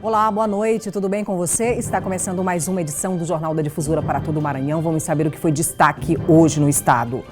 Olá, boa noite, tudo bem com você? Está começando mais uma edição do Jornal da Difusora para todo o Maranhão. Vamos saber o que foi destaque hoje no estado.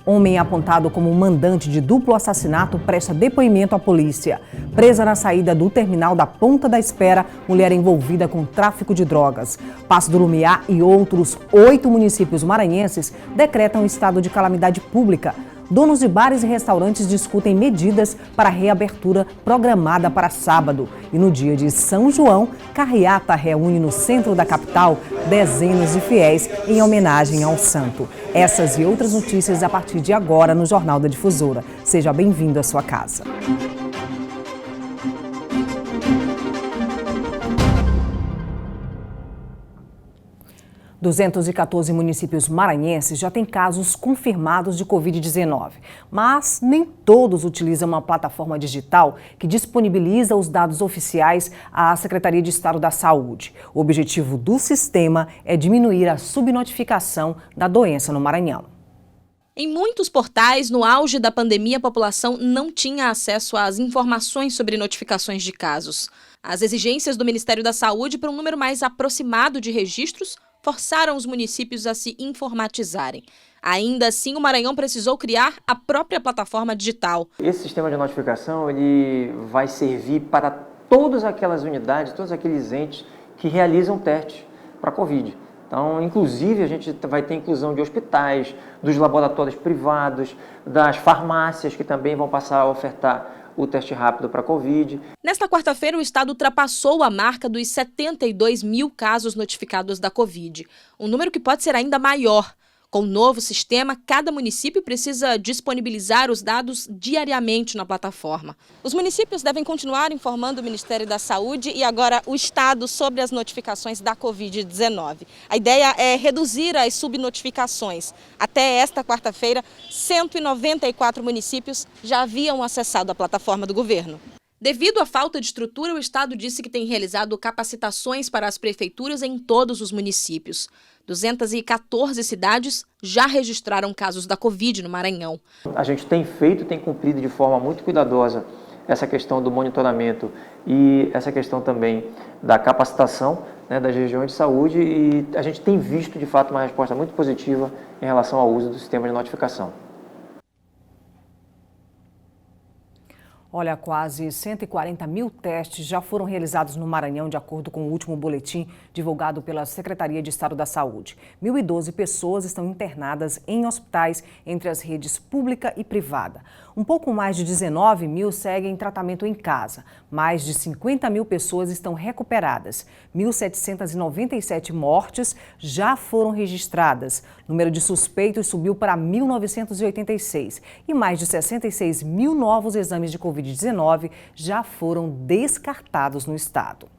Homem apontado como mandante de duplo assassinato presta depoimento à polícia. Presa na saída do terminal da Ponta da Espera, mulher envolvida com tráfico de drogas. Passo do Lumiar e outros 8 municípios maranhenses decretam estado de calamidade pública. Donos de bares e restaurantes discutem medidas para a reabertura programada para sábado. E no dia de São João, carreata reúne no centro da capital dezenas de fiéis em homenagem ao santo. Essas e outras notícias a partir de agora no Jornal da Difusora. Seja bem-vindo à sua casa. 214 municípios maranhenses já têm casos confirmados de Covid-19, mas nem todos utilizam uma plataforma digital que disponibiliza os dados oficiais à Secretaria de Estado da Saúde. O objetivo do sistema é diminuir a subnotificação da doença no Maranhão. Em muitos portais, no auge da pandemia, a população não tinha acesso às informações sobre notificações de casos. As exigências do Ministério da Saúde para um número mais aproximado de registros forçaram os municípios a se informatizarem. Ainda assim, o Maranhão precisou criar a própria plataforma digital. Esse sistema de notificação ele vai servir para todas aquelas unidades, todos aqueles entes que realizam testes para a Covid. Então, inclusive, a gente vai ter inclusão de hospitais, dos laboratórios privados, das farmácias que também vão passar a ofertar o teste rápido para a Covid. Nesta quarta-feira, o estado ultrapassou a marca dos 72 mil casos notificados da Covid, um número que pode ser ainda maior. Com o novo sistema, cada município precisa disponibilizar os dados diariamente na plataforma. Os municípios devem continuar informando o Ministério da Saúde e agora o Estado sobre as notificações da Covid-19. A ideia é reduzir as subnotificações. Até esta quarta-feira, 194 municípios já haviam acessado a plataforma do governo. Devido à falta de estrutura, o Estado disse que tem realizado capacitações para as prefeituras em todos os municípios. 214 cidades já registraram casos da Covid no Maranhão. A gente tem cumprido de forma muito cuidadosa essa questão do monitoramento e essa questão também da capacitação, das regiões de saúde, e a gente tem visto de fato uma resposta muito positiva em relação ao uso do sistema de notificação. Olha, quase 140 mil testes já foram realizados no Maranhão, de acordo com o último boletim divulgado pela Secretaria de Estado da Saúde. 1.012 pessoas estão internadas em hospitais entre as redes pública e privada. Um pouco mais de 19 mil seguem tratamento em casa. Mais de 50 mil pessoas estão recuperadas. 1.797 mortes já foram registradas. O número de suspeitos subiu para 1.986 e mais de 66 mil novos exames de Covid-19 já foram descartados no estado.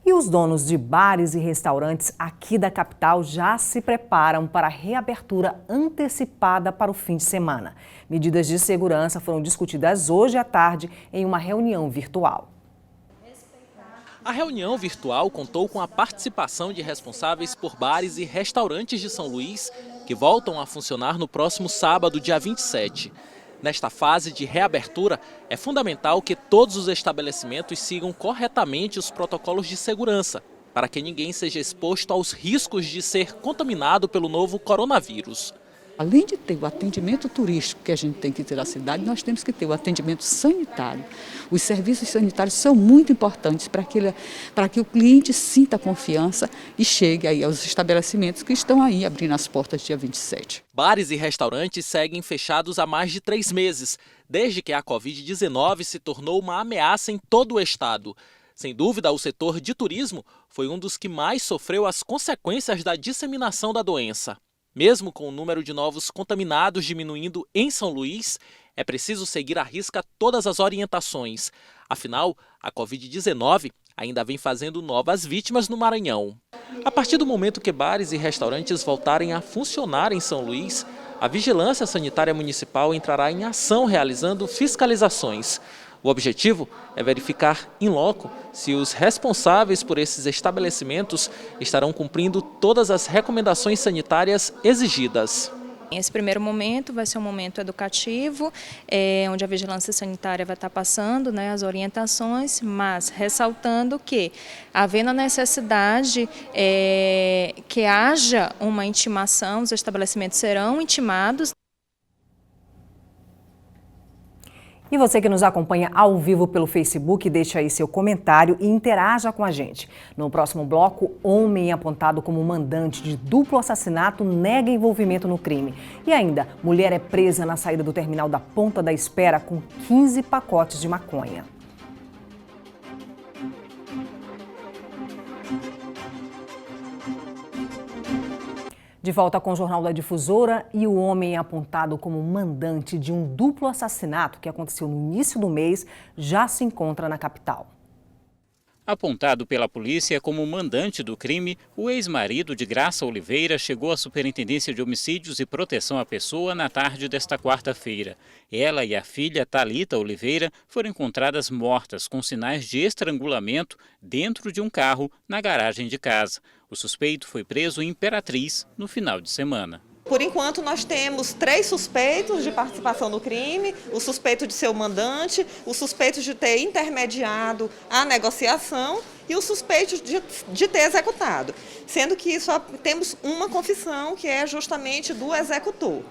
E os donos de bares e restaurantes aqui da capital já se preparam para a reabertura antecipada para o fim de semana. Medidas de segurança foram discutidas hoje à tarde em uma reunião virtual. A reunião virtual contou com a participação de responsáveis por bares e restaurantes de São Luís, que voltam a funcionar no próximo sábado, dia 27. Nesta fase de reabertura, é fundamental que todos os estabelecimentos sigam corretamente os protocolos de segurança, para que ninguém seja exposto aos riscos de ser contaminado pelo novo coronavírus. Além de ter o atendimento turístico que a gente tem que ter na cidade, nós temos que ter o atendimento sanitário. Os serviços sanitários são muito importantes para que o cliente sinta confiança e chegue aí aos estabelecimentos que estão aí abrindo as portas dia 27. Bares e restaurantes seguem fechados há mais de 3 meses, desde que a Covid-19 se tornou uma ameaça em todo o estado. Sem dúvida, o setor de turismo foi um dos que mais sofreu as consequências da disseminação da doença. Mesmo com o número de novos contaminados diminuindo em São Luís, é preciso seguir à risca todas as orientações. Afinal, a Covid-19 ainda vem fazendo novas vítimas no Maranhão. A partir do momento que bares e restaurantes voltarem a funcionar em São Luís, a Vigilância Sanitária Municipal entrará em ação realizando fiscalizações. O objetivo é verificar in loco se os responsáveis por esses estabelecimentos estarão cumprindo todas as recomendações sanitárias exigidas. Esse primeiro momento vai ser um momento educativo, onde a vigilância sanitária vai estar passando, né, as orientações, mas ressaltando que, havendo a necessidade que haja uma intimação, os estabelecimentos serão intimados. E você que nos acompanha ao vivo pelo Facebook, deixa aí seu comentário e interaja com a gente. No próximo bloco, homem apontado como mandante de duplo assassinato nega envolvimento no crime. E ainda, mulher é presa na saída do terminal da Ponta da Espera com 15 pacotes de maconha. De volta com o Jornal da Difusora, e o homem apontado como mandante de um duplo assassinato que aconteceu no início do mês já se encontra na capital. Apontado pela polícia como mandante do crime, o ex-marido de Graça Oliveira chegou à Superintendência de Homicídios e Proteção à Pessoa na tarde desta quarta-feira. Ela e a filha, Thalita Oliveira, foram encontradas mortas com sinais de estrangulamento dentro de um carro na garagem de casa. O suspeito foi preso em Imperatriz no final de semana. Por enquanto, nós temos 3 suspeitos de participação no crime, o suspeito de ser o mandante, o suspeito de ter intermediado a negociação e o suspeito de ter executado, sendo que só temos uma confissão, que é justamente do executor.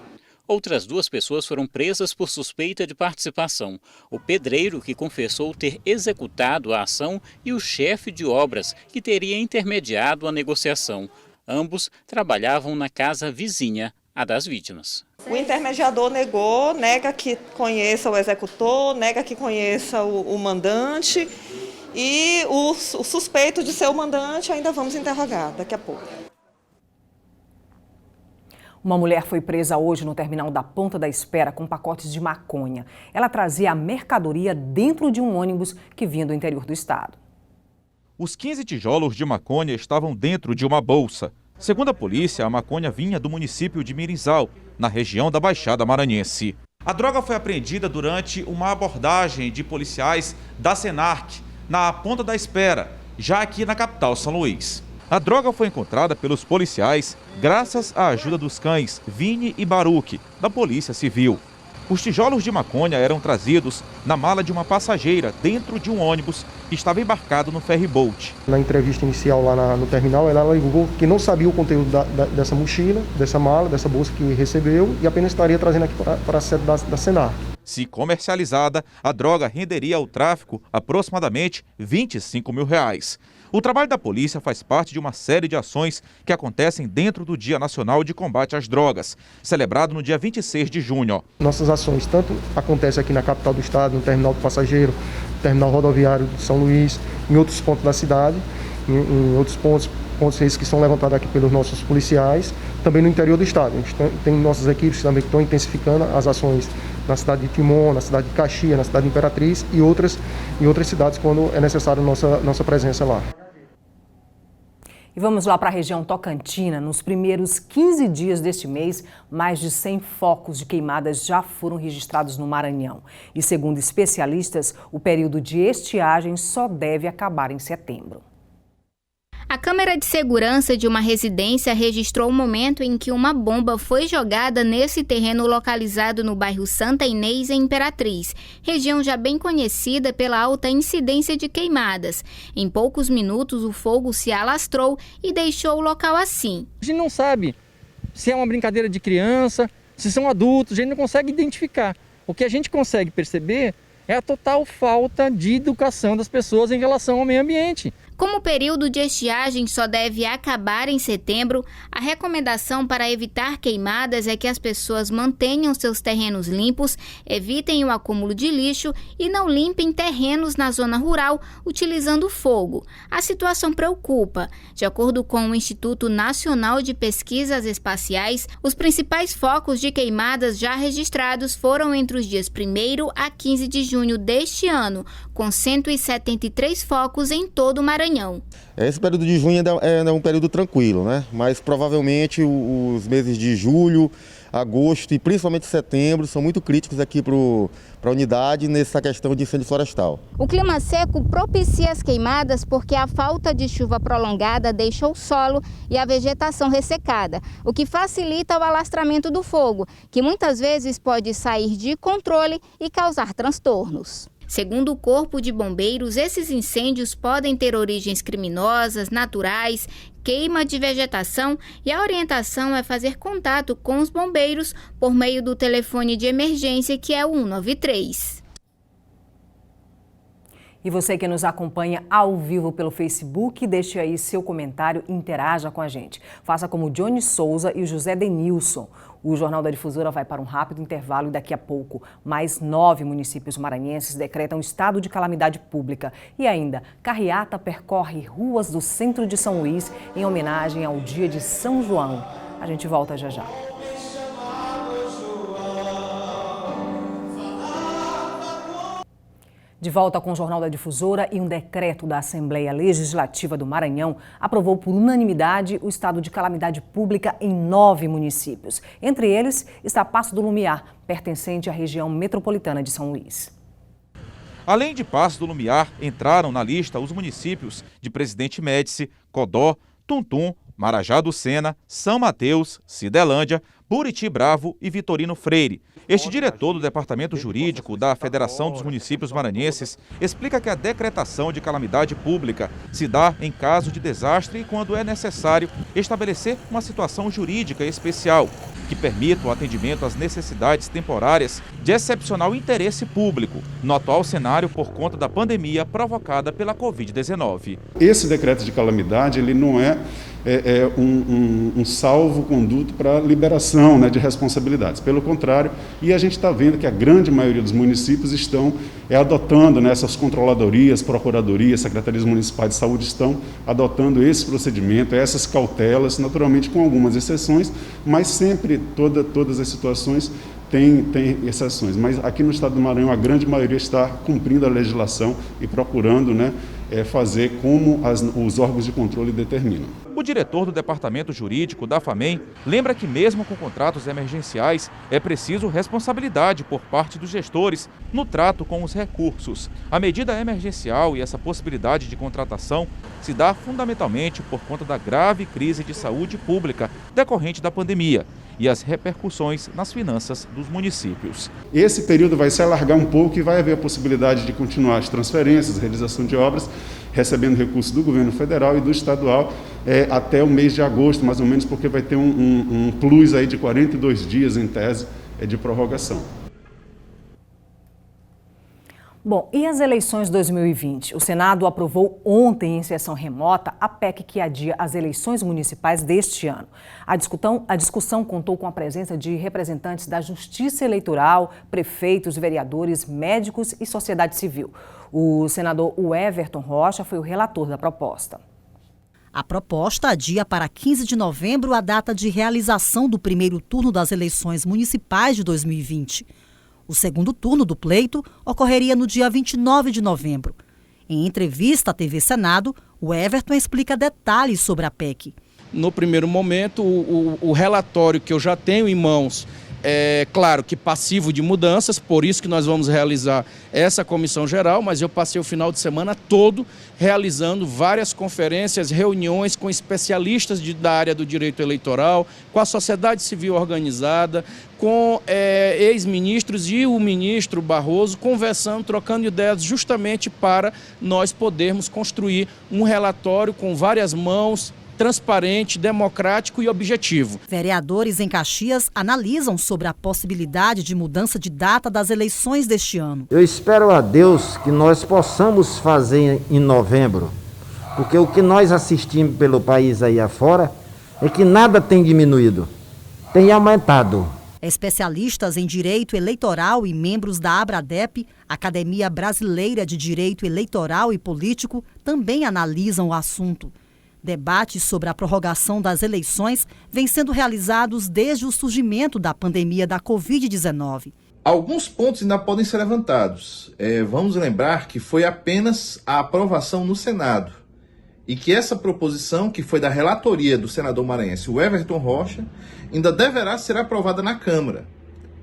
Outras 2 pessoas foram presas por suspeita de participação. O pedreiro, que confessou ter executado a ação, e o chefe de obras, que teria intermediado a negociação. Ambos trabalhavam na casa vizinha à das vítimas. O intermediador nega que conheça o executor, nega que conheça o mandante, e o suspeito de ser o mandante ainda vamos interrogar daqui a pouco. Uma mulher foi presa hoje no terminal da Ponta da Espera com pacotes de maconha. Ela trazia a mercadoria dentro de um ônibus que vinha do interior do estado. Os 15 tijolos de maconha estavam dentro de uma bolsa. Segundo a polícia, a maconha vinha do município de Mirinzal, na região da Baixada Maranhense. A droga foi apreendida durante uma abordagem de policiais da Senarc, na Ponta da Espera, já aqui na capital São Luís. A droga foi encontrada pelos policiais graças à ajuda dos cães Vini e Baruque, da Polícia Civil. Os tijolos de maconha eram trazidos na mala de uma passageira dentro de um ônibus que estava embarcado no ferryboat. Na entrevista inicial lá no terminal, ela alegou que não sabia o conteúdo dessa mochila, dessa mala, dessa bolsa que recebeu e apenas estaria trazendo aqui para a sede da Senarc. Se comercializada, a droga renderia ao tráfico aproximadamente R$25 mil. O trabalho da polícia faz parte de uma série de ações que acontecem dentro do Dia Nacional de Combate às Drogas, celebrado no dia 26 de junho. Nossas ações tanto acontecem aqui na capital do estado, no terminal do passageiro, no terminal rodoviário de São Luís, em outros pontos da cidade, em outros pontos esses que são levantados aqui pelos nossos policiais, também no interior do estado. A gente tem nossas equipes também que estão intensificando as ações na cidade de Timon, na cidade de Caxias, na cidade de Imperatriz e outras cidades quando é necessário nossa presença lá. E vamos lá para a região Tocantina. Nos primeiros 15 dias deste mês, mais de 100 focos de queimadas já foram registrados no Maranhão. E segundo especialistas, o período de estiagem só deve acabar em setembro. A câmera de segurança de uma residência registrou o momento em que uma bomba foi jogada nesse terreno localizado no bairro Santa Inês, em Imperatriz, região já bem conhecida pela alta incidência de queimadas. Em poucos minutos, o fogo se alastrou e deixou o local assim. A gente não sabe se é uma brincadeira de criança, se são adultos, a gente não consegue identificar. O que a gente consegue perceber é a total falta de educação das pessoas em relação ao meio ambiente. Como o período de estiagem só deve acabar em setembro, a recomendação para evitar queimadas é que as pessoas mantenham seus terrenos limpos, evitem o acúmulo de lixo e não limpem terrenos na zona rural utilizando fogo. A situação preocupa. De acordo com o Instituto Nacional de Pesquisas Espaciais, os principais focos de queimadas já registrados foram entre os dias 1º a 15 de junho deste ano, com 173 focos em todo o Maranhão. Maranhão. Esse período de junho é um período tranquilo, né? Mas provavelmente os meses de julho, agosto e principalmente setembro são muito críticos aqui para a unidade nessa questão de incêndio florestal. O clima seco propicia as queimadas porque a falta de chuva prolongada deixa o solo e a vegetação ressecada, o que facilita o alastramento do fogo, que muitas vezes pode sair de controle e causar transtornos. Segundo o Corpo de Bombeiros, esses incêndios podem ter origens criminosas, naturais, queima de vegetação, e a orientação é fazer contato com os bombeiros por meio do telefone de emergência, que é o 193. E você que nos acompanha ao vivo pelo Facebook, deixe aí seu comentário e interaja com a gente. Faça como o Johnny Souza e o José Denilson. O Jornal da Difusora vai para um rápido intervalo e daqui a pouco mais 9 municípios maranhenses decretam estado de calamidade pública. E ainda, carreata percorre ruas do centro de São Luís em homenagem ao dia de São João. A gente volta já já. De volta com o Jornal da Difusora, e um decreto da Assembleia Legislativa do Maranhão aprovou por unanimidade o estado de calamidade pública em 9 municípios. Entre eles está Passo do Lumiar, pertencente à região metropolitana de São Luís. Além de Passo do Lumiar, entraram na lista os municípios de Presidente Médici, Codó, Tuntum, Marajá do Sena, São Mateus, Cidelândia, Buriti Bravo e Vitorino Freire. Este diretor do Departamento Jurídico da Federação dos Municípios Maranhenses explica que a decretação de calamidade pública se dá em caso de desastre e quando é necessário estabelecer uma situação jurídica especial que permita o atendimento às necessidades temporárias de excepcional interesse público, no atual cenário por conta da pandemia provocada pela Covid-19. Esse decreto de calamidade ele não é um salvo-conduto para liberação, né, de responsabilidades. Pelo contrário, e a gente está vendo que a grande maioria dos municípios estão adotando, né, essas controladorias, procuradorias, secretarias municipais de saúde estão adotando esse procedimento, essas cautelas, naturalmente com algumas exceções, mas sempre todas as situações tem exceções. Mas aqui no estado do Maranhão a grande maioria está cumprindo a legislação e procurando, né, fazer como os órgãos de controle determinam. O diretor do Departamento Jurídico da FAMEM lembra que mesmo com contratos emergenciais é preciso responsabilidade por parte dos gestores no trato com os recursos. A medida emergencial e essa possibilidade de contratação se dá fundamentalmente por conta da grave crise de saúde pública decorrente da pandemia e as repercussões nas finanças dos municípios. Esse período vai se alargar um pouco e vai haver a possibilidade de continuar as transferências, realização de obras, recebendo recursos do governo federal e do estadual até o mês de agosto, mais ou menos, porque vai ter um plus aí de 42 dias, em tese, de prorrogação. Bom, e as eleições 2020? O Senado aprovou ontem, em sessão remota, a PEC que adia as eleições municipais deste ano. A discussão contou com a presença de representantes da Justiça Eleitoral, prefeitos, vereadores, médicos e sociedade civil. O senador Everton Rocha foi o relator da proposta. A proposta adia para 15 de novembro a data de realização do primeiro turno das eleições municipais de 2020. O segundo turno do pleito ocorreria no dia 29 de novembro. Em entrevista à TV Senado, o Everton explica detalhes sobre a PEC. No primeiro momento, o relatório que eu já tenho em mãos é, claro, que passivo de mudanças, por isso que nós vamos realizar essa comissão geral, mas eu passei o final de semana todo realizando várias conferências, reuniões com especialistas da área do direito eleitoral, com a sociedade civil organizada, com ex-ministros e o ministro Barroso, conversando, trocando ideias justamente para nós podermos construir um relatório com várias mãos, transparente, democrático e objetivo. Vereadores em Caxias analisam sobre a possibilidade de mudança de data das eleições deste ano. Eu espero a Deus que nós possamos fazer em novembro, porque o que nós assistimos pelo país aí afora é que nada tem diminuído, tem aumentado. Especialistas em direito eleitoral e membros da ABRADEP, Academia Brasileira de Direito Eleitoral e Político, também analisam o assunto. Debates sobre a prorrogação das eleições vêm sendo realizados desde o surgimento da pandemia da Covid-19. Alguns pontos ainda podem ser levantados. Vamos lembrar que foi apenas a aprovação no Senado. e que essa proposição, que foi da relatoria do senador maranhense, o Everton Rocha, ainda deverá ser aprovada na Câmara.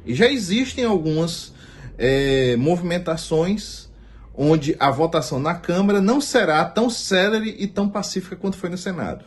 E já existem algumas movimentações onde a votação na Câmara não será tão célere e tão pacífica quanto foi no Senado.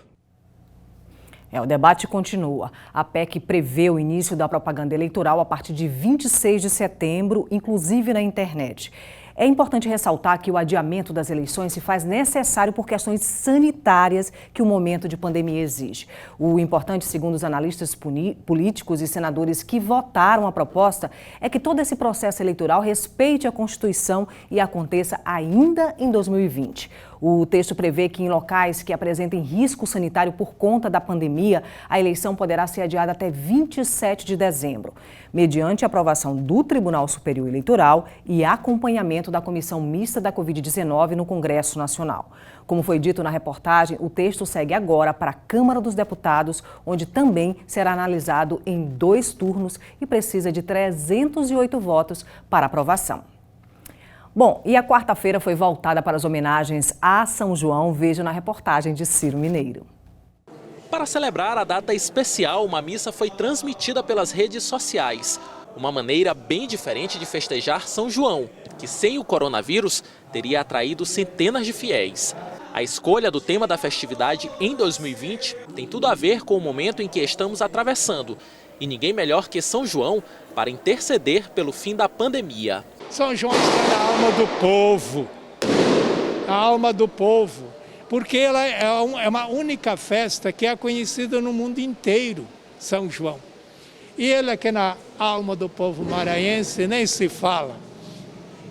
O debate continua. A PEC prevê o início da propaganda eleitoral a partir de 26 de setembro, inclusive na internet. É importante ressaltar que o adiamento das eleições se faz necessário por questões sanitárias que o momento de pandemia exige. O importante, segundo os analistas políticos e senadores que votaram a proposta, é que todo esse processo eleitoral respeite a Constituição e aconteça ainda em 2020. O texto prevê que em locais que apresentem risco sanitário por conta da pandemia, a eleição poderá ser adiada até 27 de dezembro, mediante aprovação do Tribunal Superior Eleitoral e acompanhamento da Comissão Mista da Covid-19 no Congresso Nacional. Como foi dito na reportagem, o texto segue agora para a Câmara dos Deputados, onde também será analisado em 2 turnos e precisa de 308 votos para aprovação. Bom, e a quarta-feira foi voltada para as homenagens a São João. Veja na reportagem de Ciro Mineiro. Para celebrar a data especial, uma missa foi transmitida pelas redes sociais. Uma maneira bem diferente de festejar São João, que sem o coronavírus teria atraído centenas de fiéis. A escolha do tema da festividade em 2020 tem tudo a ver com o momento em que estamos atravessando. E ninguém melhor que São João para interceder pelo fim da pandemia. São João está na alma do povo, a alma do povo, porque ela é uma única festa que é conhecida no mundo inteiro, São João. E ele que é na alma do povo maranhense nem se fala,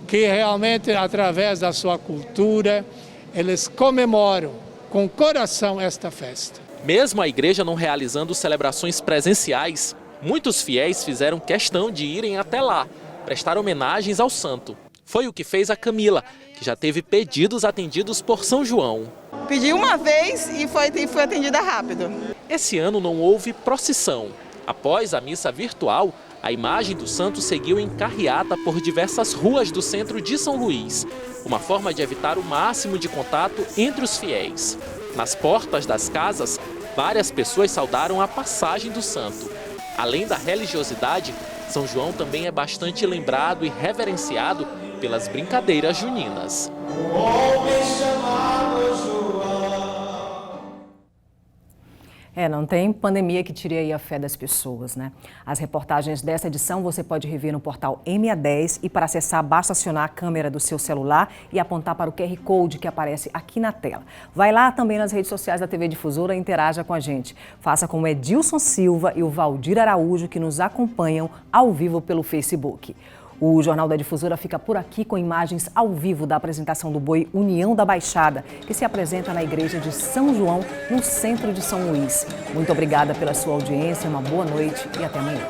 que realmente através da sua cultura eles comemoram com coração esta festa. Mesmo a igreja não realizando celebrações presenciais, muitos fiéis fizeram questão de irem até lá, prestar homenagens ao santo. Foi o que fez a Camila, que já teve pedidos atendidos por São João. Pedi uma vez e foi atendida rápido. Esse ano não houve procissão. Após a missa virtual, a imagem do santo seguiu em carreata por diversas ruas do centro de São Luís, uma forma de evitar o máximo de contato entre os fiéis. Nas portas das casas, várias pessoas saudaram a passagem do santo. Além da religiosidade, São João também é bastante lembrado e reverenciado pelas brincadeiras juninas. Não tem pandemia que tire aí a fé das pessoas, né? As reportagens dessa edição você pode rever no portal MA10 e para acessar basta acionar a câmera do seu celular e apontar para o QR Code que aparece aqui na tela. Vai lá também nas redes sociais da TV Difusora e interaja com a gente. Faça como Edilson Silva e o Valdir Araújo que nos acompanham ao vivo pelo Facebook. O Jornal da Difusora fica por aqui com imagens ao vivo da apresentação do boi União da Baixada, que se apresenta na igreja de São João, no centro de São Luís. Muito obrigada pela sua audiência, uma boa noite e até amanhã.